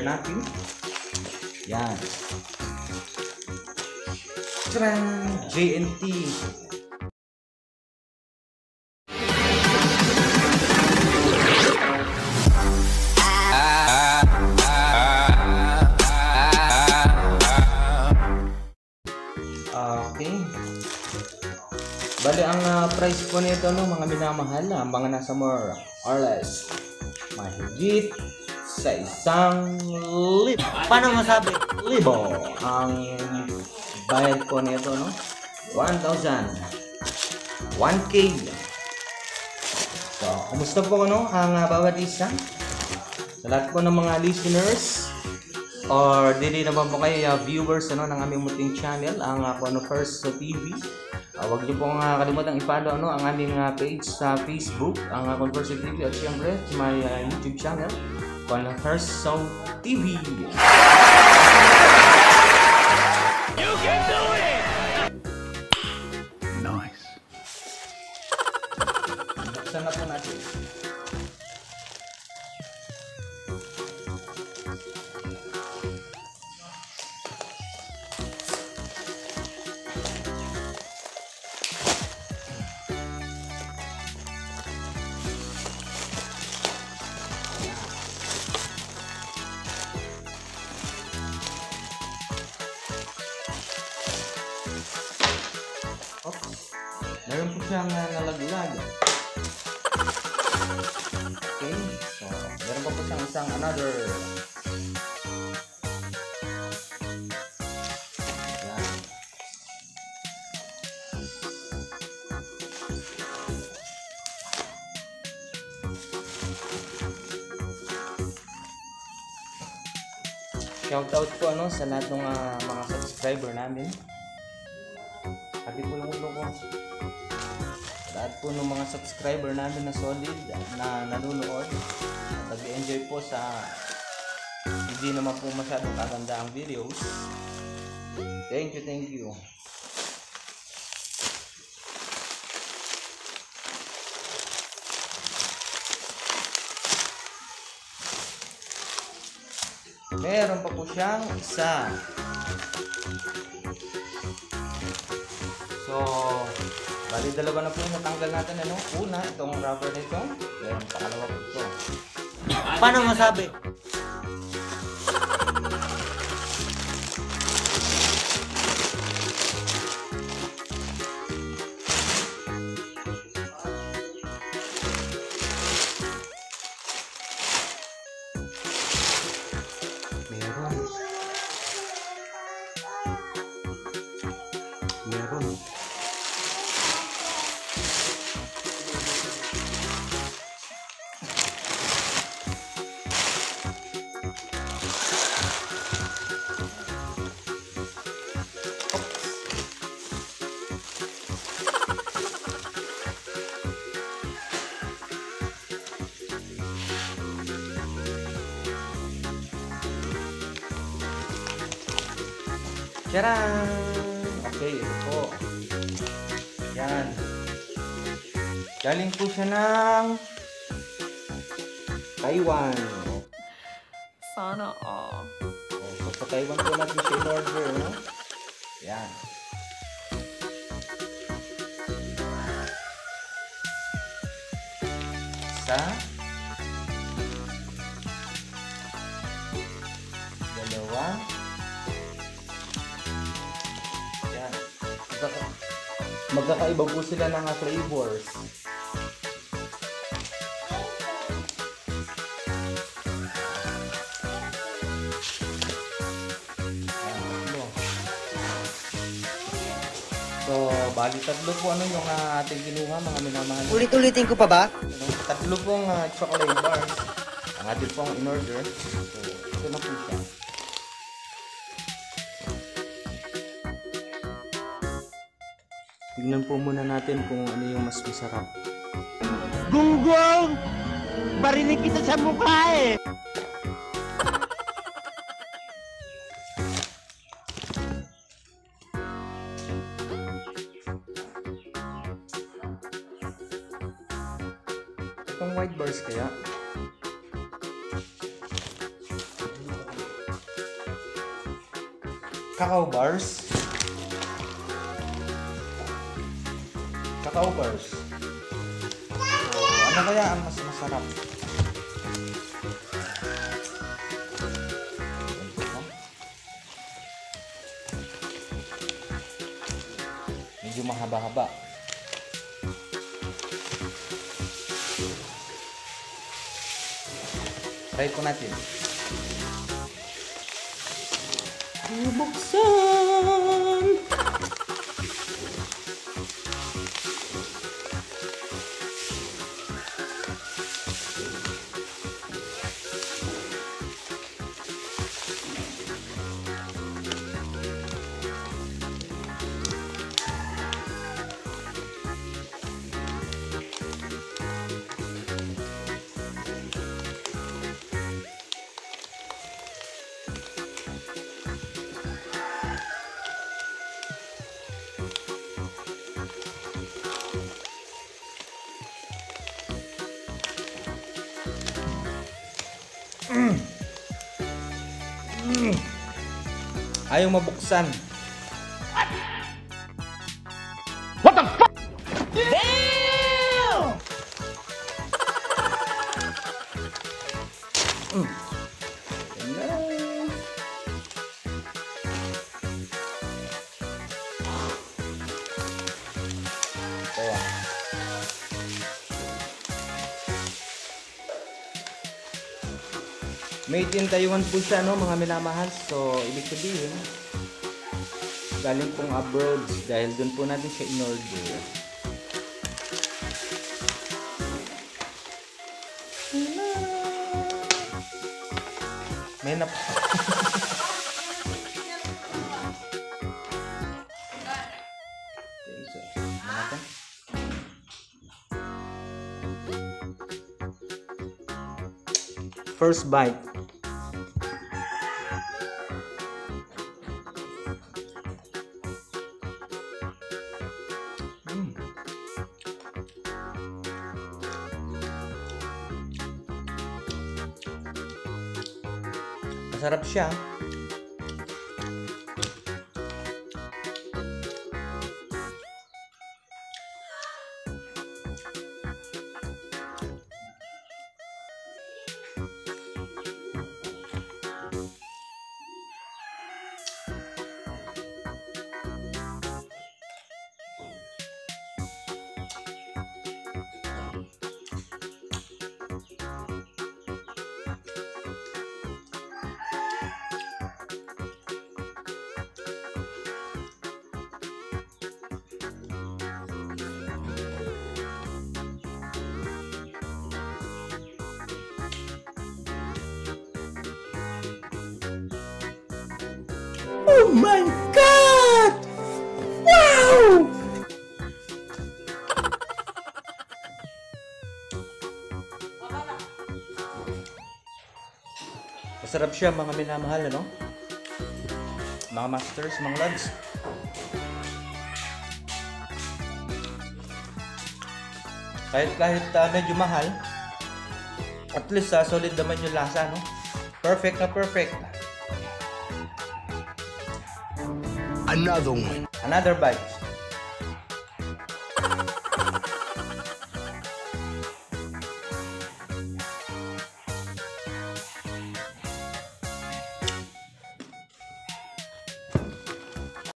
natin. Yan. Tran JNT. Okay. Bali ang price po nito no mga minamahal, mga nasa more or less mahigit sa 1,000. Paano masabi? Libo ang bayad po nito no. 1,000. 1K. So, kumusta po no ang bawat isa? Sa lahat po ng mga listeners or dili naman po kayo viewers ano ng aming muting channel ang Converse TV. Huwag niyo pong kalimutan i-follow ang aming page sa Facebook, ang Converse TV, at syempre my YouTube channel, Converse TV. You can do it! Nice. Buksan na po natin. Meron po siyang nalaglag. Okay, so meron pa po siyang isang another. Yan. Shoutout po sa lahat ng mga subscriber namin. Happy po yung ulo ko. Lahat po ng mga subscriber namin na solid na nanonood, nag-enjoy po sa hindi naman po masyadong kaganda ang videos. Thank you. Meron pa po siyang isa. So, bali dalawa na po yung natanggal natin una, itong rubber nito. Then pangalawa po ito. Paano masabi? Meron. Tcharan! Okay, ito po. Yan. Galing po siya ng Taiwan. Sana all. So, sa Taiwan po natin siya in-order, no? Yan. Isa. Dalawa. Yan. Magkakaiba po sila ng flavors. So, bali tatlo po yung ating kinuha mga minamahal. Ulit-ulitin ko pa ba? Tatlo pong chocolate bars ang ating pong in-order. So, ito na po siya. Tignan po muna natin kung ano yung mas masarap. Gunggong! Barinig kita sa mukha eh! Itong white bars kaya? Cacao bars. Cacao bars. So, ano kaya ang mas masarap? Medyo mahaba-haba. Try ko natin. Bubuksan! Ayaw mabuksan. What the fuck? Ayan. Ito ah. Made in Taiwan po siya, no, mga minamahal. So, ibig sabihin, galing pong abroad dahil doon po natin siya in-order. May nap... Okay, so, natin. First bite. Masarap siya. Oh my God! Wow! Masarap siya, mga minamahal, ano? Mga masters, mga lods. Kahit medyo mahal, at least solid naman yung lasa, no? Perfect na perfect. Another one. Another bite.